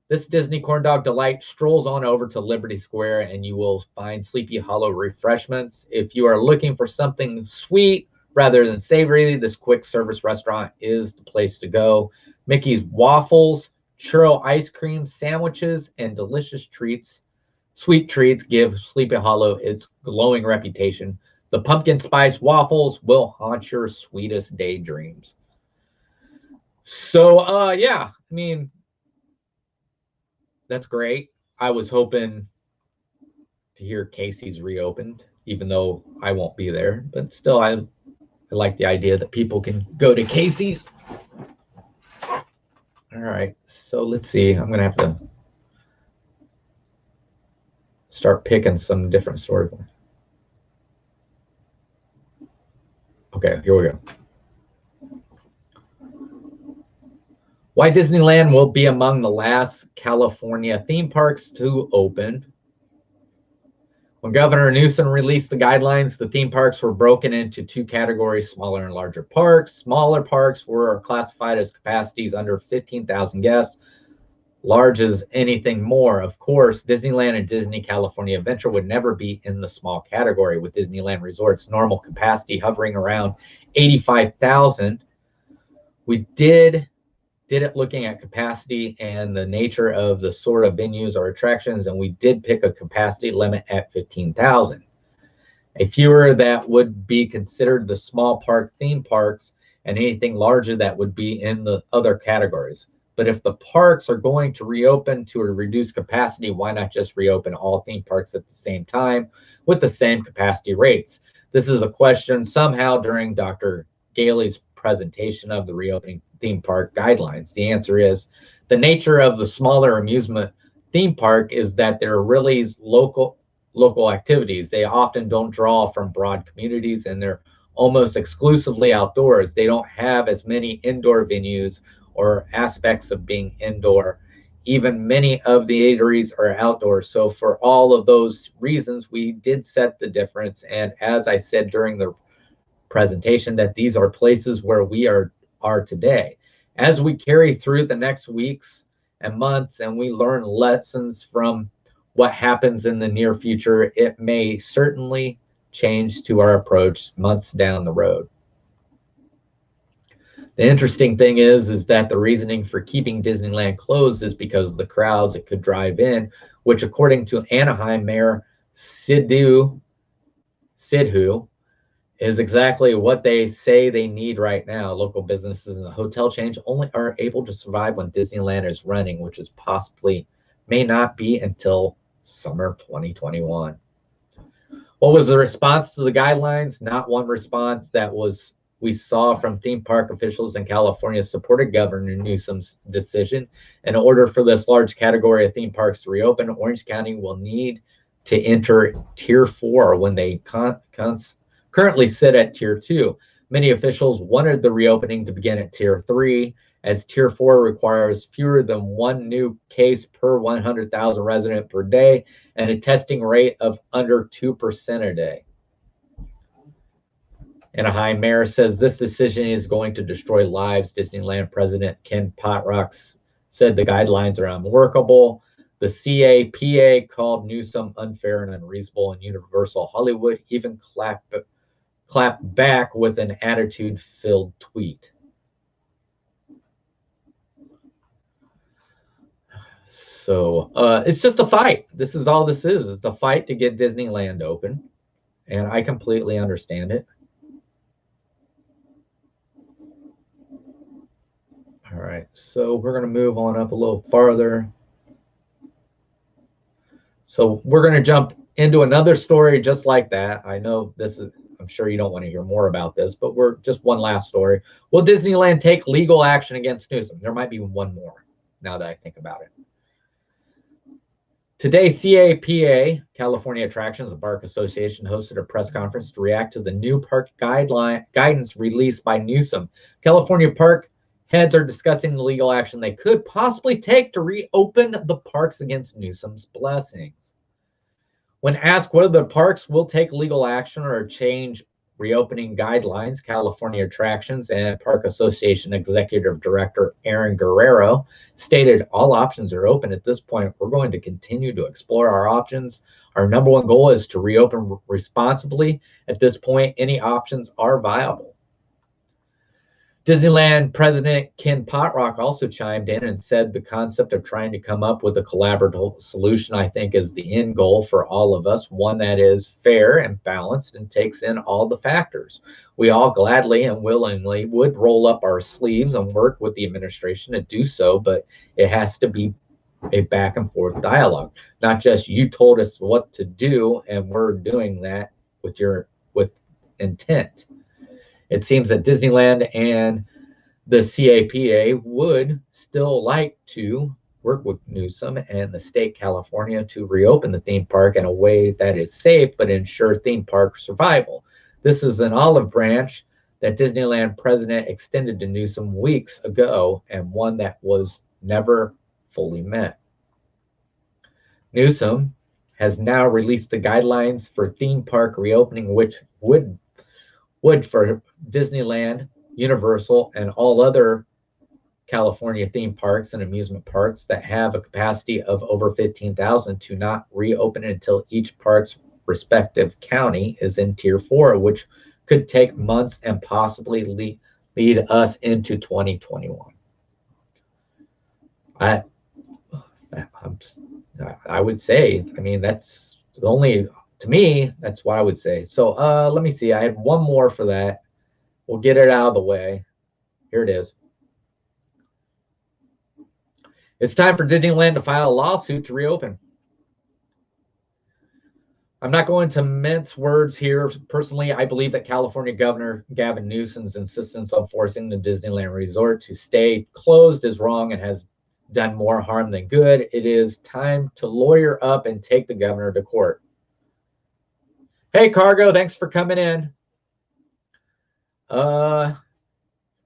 this Disney corn dog delight strolls on over to Liberty Square and you will find Sleepy Hollow refreshments. If you are looking for something sweet rather than savory, this quick service restaurant is the place to go. Mickey's waffles, churro ice cream, sandwiches, and delicious treats, sweet treats give Sleepy Hollow its glowing reputation. The pumpkin spice waffles will haunt your sweetest daydreams. So, yeah, I mean, that's great. I was hoping to hear Casey's reopened, even though I won't be there. But still, I like the idea that people can go to Casey's. All right, so let's see. I'm going to have to start picking some different stories. Okay, here we go. Why Disneyland will be among the last California theme parks to open. When Governor Newsom released the guidelines, the theme parks were broken into two categories, smaller and larger parks. Smaller parks were classified as capacities under 15,000 guests. Large as anything more. Of course, Disneyland and Disney California Adventure would never be in the small category, with Disneyland Resort's normal capacity hovering around 85,000. We did it looking at capacity and the nature of the sort of venues or attractions, and we did pick a capacity limit at 15,000. A fewer that would be considered the small park theme parks, and anything larger that would be in the other categories. But if the parks are going to reopen to a reduced capacity, why not just reopen all theme parks at the same time with the same capacity rates? This is a question somehow during Dr. Gailey's presentation of the reopening theme park guidelines. The answer is the nature of the smaller amusement theme park is that they're really local activities. They often don't draw from broad communities and they're almost exclusively outdoors. They don't have as many indoor venues or aspects of being indoor. Even many of the eateries are outdoors. So for all of those reasons, we did set the difference. And as I said during the presentation, that these are places where we are today. As we carry through the next weeks and months and we learn lessons from what happens in the near future, it may certainly change to our approach months down the road. The interesting thing is that the reasoning for keeping Disneyland closed is because of the crowds it could drive in, which according to Anaheim Mayor Sidhu is exactly what they say they need right now. Local businesses and the hotel chains only are able to survive when Disneyland is running, which is possibly may not be until summer 2021. What was the response to the guidelines? Not one response that we saw from theme park officials in California supported Governor Newsom's decision. In order for this large category of theme parks to reopen, Orange County will need to enter Tier 4 when they currently sit at Tier 2. Many officials wanted the reopening to begin at Tier 3, as Tier 4 requires fewer than one new case per 100,000 resident per day and a testing rate of under 2% a day. Anaheim mayor says this decision is going to destroy lives. Disneyland president Ken Potrock said the guidelines are unworkable. The CAPA called Newsom unfair and unreasonable, and Universal Hollywood even clapped back with an attitude-filled tweet. So it's just a fight. This is all this is. It's a fight to get Disneyland open, and I completely understand it. All right, so we're going to move on up a little farther. So we're going to jump into another story just like that. I know this is, I'm sure you don't want to hear more about this, but we're just one last story. Will Disneyland take legal action against Newsom? There might be one more now that I think about it. Today, CAPA, California Attractions and Park Association, hosted a press conference to react to the new park guidance released by Newsom. California park heads are discussing the legal action they could possibly take to reopen the parks against Newsom's blessings. When asked whether the parks will take legal action or change reopening guidelines, California Attractions and Park Association Executive Director Aaron Guerrero stated, all options are open at this point. We're going to continue to explore our options. Our number one goal is to reopen responsibly. At this point, any options are viable. Disneyland President Ken Potrock also chimed in and said the concept of trying to come up with a collaborative solution, I think, is the end goal for all of us, one that is fair and balanced and takes in all the factors. We all gladly and willingly would roll up our sleeves and work with the administration to do so, but it has to be a back and forth dialogue, not just you told us what to do and we're doing that with intent. It seems that Disneyland and the CAPA would still like to work with Newsom and the state California to reopen the theme park in a way that is safe but ensure theme park survival. This is an olive branch that Disneyland president extended to Newsom weeks ago, and one that was never fully met. Newsom has now released the guidelines for theme park reopening, which would for Disneyland, Universal, and all other California theme parks and amusement parks that have a capacity of over 15,000 to not reopen until each park's respective county is in Tier 4, which could take months and possibly lead us into 2021. I would say, I mean, that's the only, to me, that's what I would say. So let me see. I had one more for that. We'll get it out of the way. Here it is. It's time for Disneyland to file a lawsuit to reopen. I'm not going to mince words here. Personally, I believe that California Governor Gavin Newsom's insistence on forcing the Disneyland Resort to stay closed is wrong and has done more harm than good. It is time to lawyer up and take the governor to court. Hey, Cargo, thanks for coming in.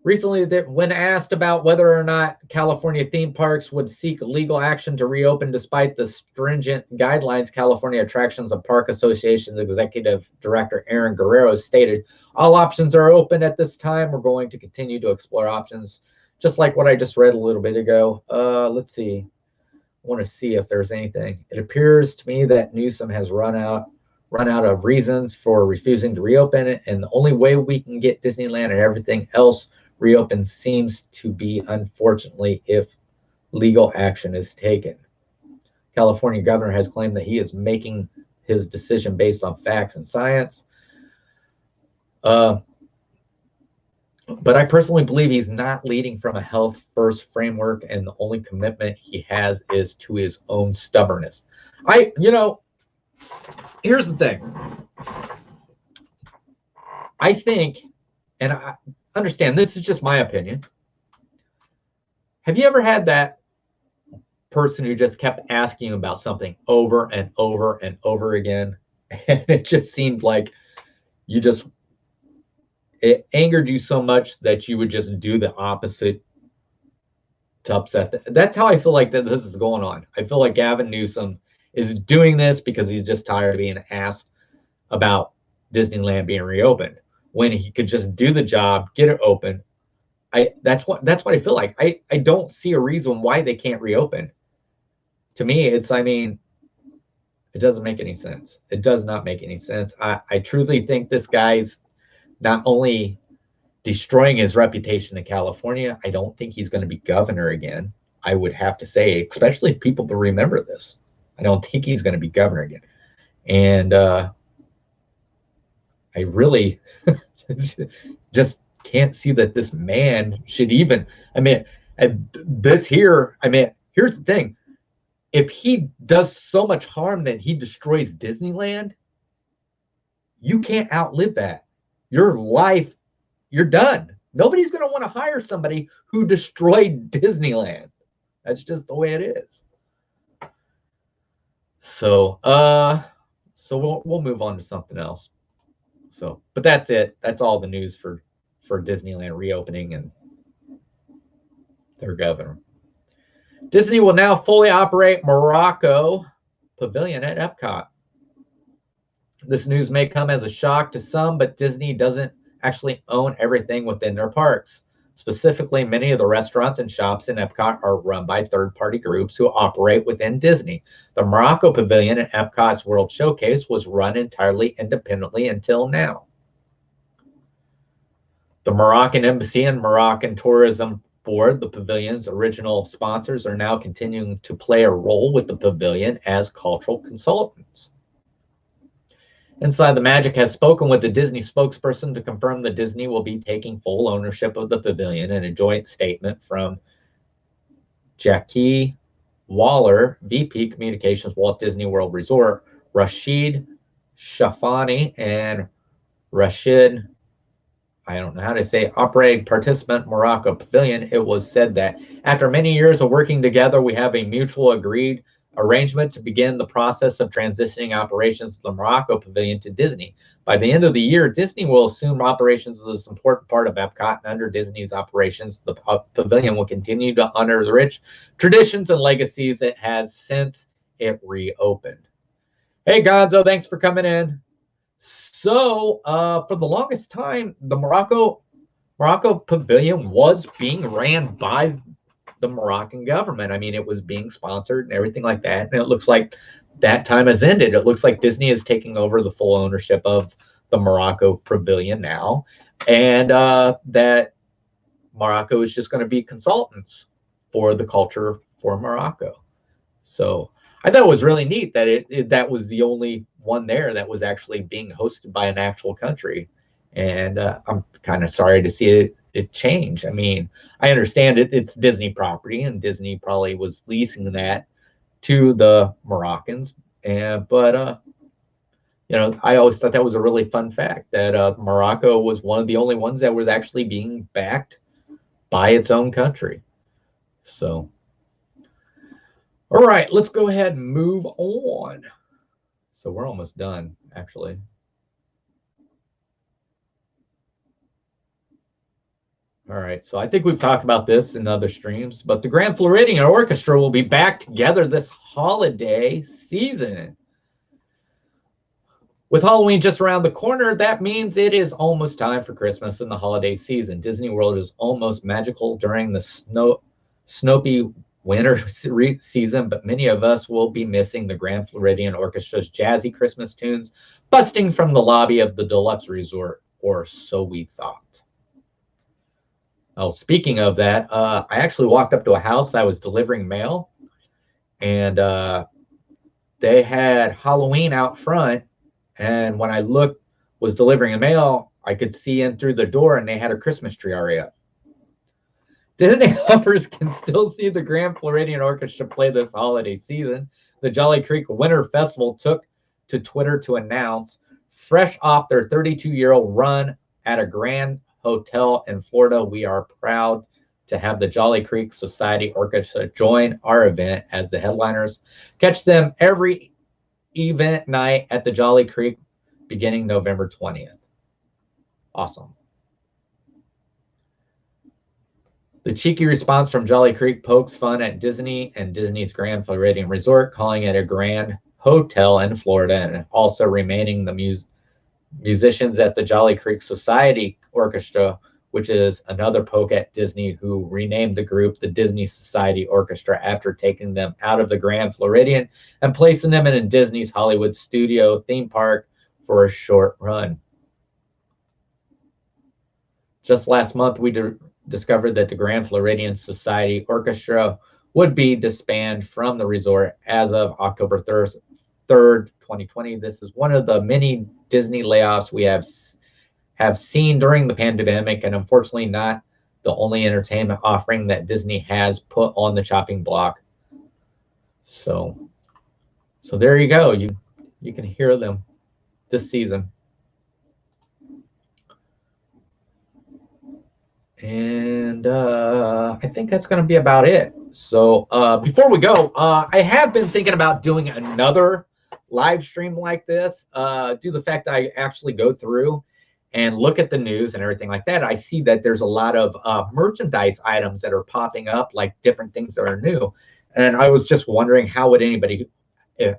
Recently, when asked about whether or not California theme parks would seek legal action to reopen despite the stringent guidelines, California Attractions and Park Association's Executive Director Aaron Guerrero stated, all options are open at this time. We're going to continue to explore options, just like what I just read a little bit ago. Let's see. I want to see if there's anything. It appears to me that Newsom has run out of reasons for refusing to reopen it, and the only way we can get Disneyland and everything else reopened seems to be, unfortunately, if legal action is taken. California governor has claimed that he is making his decision based on facts and science. But I personally believe he's not leading from a health first framework, and the only commitment he has is to his own stubbornness. Here's the thing. I think, and I understand this is just my opinion. Have you ever had that person who just kept asking you about something over and over and over again? And it just seemed like it angered you so much that you would just do the opposite to upset them. That's how I feel like that this is going on. I feel like Gavin Newsom is doing this because he's just tired of being asked about Disneyland being reopened. when he could just do the job, get it open. That's what I feel like. I don't see a reason why they can't reopen. To me, it doesn't make any sense. It does not make any sense. I truly think this guy's not only destroying his reputation in California, I don't think he's going to be governor again. I would have to say, especially if people remember this. I don't think he's going to be governor again. And I really just can't see that this man should even, here's the thing. If he does so much harm that he destroys Disneyland, you can't outlive that. Your life, you're done. Nobody's going to want to hire somebody who destroyed Disneyland. That's just the way it is. So we'll move on to something else. So, but that's it. That's all the news for Disneyland reopening and their governor. Disney will now fully operate Morocco Pavilion at Epcot. This news may come as a shock to some, but Disney doesn't actually own everything within their parks. Specifically, many of the restaurants and shops in Epcot are run by third-party groups who operate within Disney. The Morocco Pavilion at Epcot's World Showcase was run entirely independently until now. The Moroccan Embassy and Moroccan Tourism Board, the pavilion's original sponsors, are now continuing to play a role with the pavilion as cultural consultants. Inside the Magic has spoken with the Disney spokesperson to confirm that Disney will be taking full ownership of the pavilion. In a joint statement from Jackie Waller, VP Communications, Walt Disney World Resort, Rashid Shafani, and Rashid, I don't know how to say, operating participant Morocco Pavilion, it was said that after many years of working together, we have a mutual agreed arrangement to begin the process of transitioning operations of the Morocco Pavilion to Disney. By the end of the year, Disney will assume operations of this important part of Epcot, and under Disney's operations, the pavilion will continue to honor the rich traditions and legacies it has since it reopened. Hey, Gonzo, thanks for coming in. So, for the longest time, the Morocco Pavilion was being ran by the Moroccan government. I mean, it was being sponsored and everything like that. And it looks like that time has ended. It looks like Disney is taking over the full ownership of the Morocco Pavilion now, and that Morocco is just going to be consultants for the culture for Morocco. So I thought it was really neat that that was the only one there that was actually being hosted by an actual country. And I'm kind of sorry to see it change. I mean, I understand it's Disney property, and Disney probably was leasing that to the Moroccans. But I always thought that was a really fun fact that Morocco was one of the only ones that was actually being backed by its own country. So, all right, let's go ahead and move on. So we're almost done, actually. All right, so I think we've talked about this in other streams, but the Grand Floridian Orchestra will be back together this holiday season. With Halloween just around the corner, that means it is almost time for Christmas and the holiday season. Disney World is almost magical during the snowy winter season, but many of us will be missing the Grand Floridian Orchestra's jazzy Christmas tunes busting from the lobby of the deluxe resort, or so we thought. Oh, speaking of that, I actually walked up to a house. I was delivering mail, and they had Halloween out front. And when I was delivering a mail, I could see in through the door, and they had a Christmas tree already up. Disney lovers can still see the Grand Floridian Orchestra play this holiday season. The Jolly Creek Winter Festival took to Twitter to announce, fresh off their 32-year-old run at a grand hotel in Florida, we are proud to have the Jolly Creek Society Orchestra join our event as the headliners. Catch them every event night at the Jolly Creek beginning November 20th. Awesome. The cheeky response from Jolly Creek pokes fun at Disney and Disney's Grand Floridian Resort, calling it a grand hotel in Florida and also remaining the musicians at the Jolly Creek Society Orchestra, which is another poke at Disney, who renamed the group the Disney Society Orchestra after taking them out of the Grand Floridian and placing them in Disney's Hollywood Studio theme park for a short run. Just last month, we discovered that the Grand Floridian Society Orchestra would be disbanded from the resort as of October 3rd, 2020. This is one of the many Disney layoffs we have seen during the pandemic, and unfortunately not the only entertainment offering that Disney has put on the chopping block. So there you go. You can hear them this season. And I think that's going to be about it. So before we go, I have been thinking about doing another live stream like this, due to the fact that I actually go through and look at the news and everything like that. I see that there's a lot of merchandise items that are popping up, like different things that are new. And I was just wondering, how would anybody, if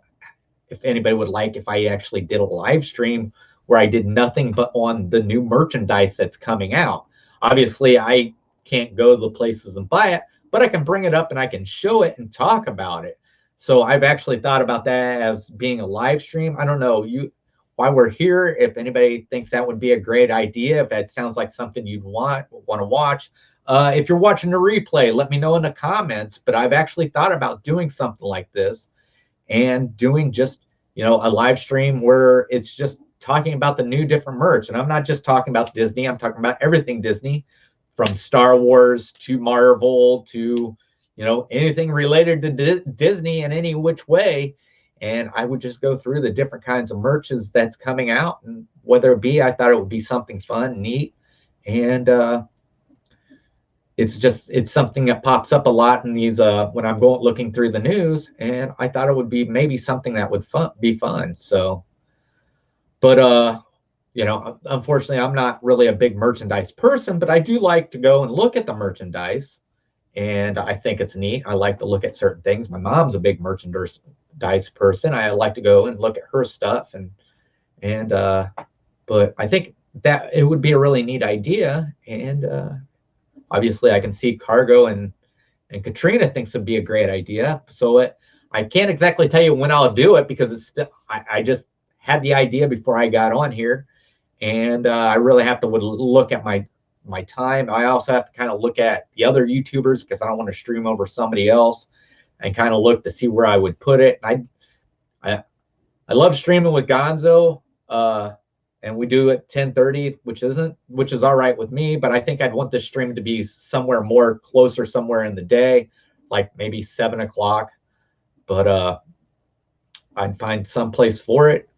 anybody would like if I actually did a live stream where I did nothing but on the new merchandise that's coming out. Obviously, I can't go to the places and buy it, but I can bring it up and I can show it and talk about it. So I've actually thought about that as being a live stream. I don't know why we're here. If anybody thinks that would be a great idea, if that sounds like something you'd want to watch. If you're watching the replay, let me know in the comments. But I've actually thought about doing something like this and doing just, a live stream where it's just talking about the new different merch. And I'm not just talking about Disney. I'm talking about everything Disney, from Star Wars to Marvel to, anything related to Disney in any which way. And I would just go through the different kinds of merches that's coming out, and whether it be, I thought it would be something fun, neat. And it's something that pops up a lot in these, when I'm looking through the news, and I thought it would be maybe something that would be fun. So, but, unfortunately, I'm not really a big merchandise person, but I do like to go and look at the merchandise, and I think it's neat. I like to look at certain things. My mom's a big merchandise person. I like to go and look at her stuff, but I think that it would be a really neat idea. And obviously, I can see Cargo and Katrina thinks it'd be a great idea. So I can't exactly tell you when I'll do it, because it's still, I just had the idea before I got on here, and I really have to look at my time. I also have to kind of look at the other YouTubers, because I don't want to stream over somebody else, and kind of look to see where I would put it. And I love streaming with Gonzo, and we do it 10:30, which is all right with me. But I think I'd want this stream to be somewhere more closer, somewhere in the day, like maybe 7 o'clock. But I'd find some place for it.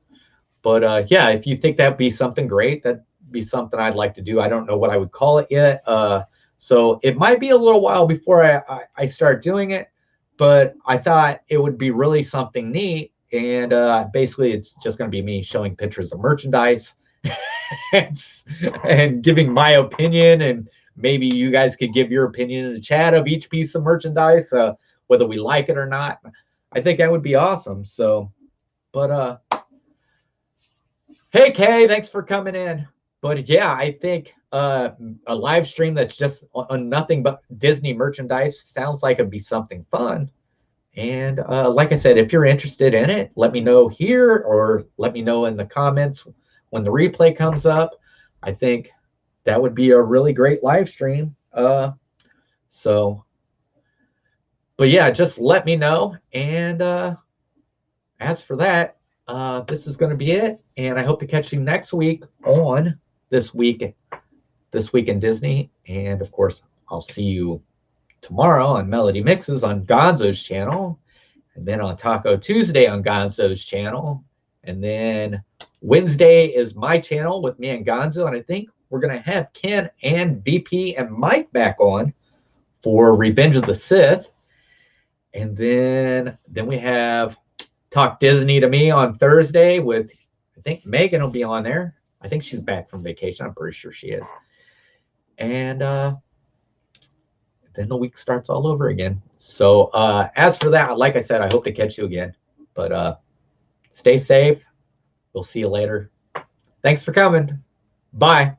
But yeah, if you think that'd be something great, that'd be something I'd like to do. I don't know what I would call it yet. So it might be a little while before I start doing it, but I thought it would be really something neat. And basically, it's just going to be me showing pictures of merchandise and giving my opinion. And maybe you guys could give your opinion in the chat of each piece of merchandise, whether we like it or not. I think that would be awesome. So, but hey, Kay, thanks for coming in. But yeah, I think a live stream that's just on nothing but Disney merchandise sounds like it'd be something fun. And like I said, if you're interested in it, let me know here, or let me know in the comments when the replay comes up. I think that would be a really great live stream. So, but yeah, just let me know. And as for that, this is going to be it. And I hope to catch you next week on This Week in Disney. And of course, I'll see you tomorrow on Melody Mixes on Gonzo's channel, and then on Taco Tuesday on Gonzo's channel, and then Wednesday is my channel with me and Gonzo, and I think we're gonna have Ken and BP and Mike back on for Revenge of the Sith, and then we have Talk Disney to Me on Thursday with, I think Megan will be on there. I think she's back from vacation. I'm pretty sure she is, and then the week starts all over again. So as for that, like I said, I hope to catch you again. But stay safe. We'll see you later. Thanks for coming. Bye.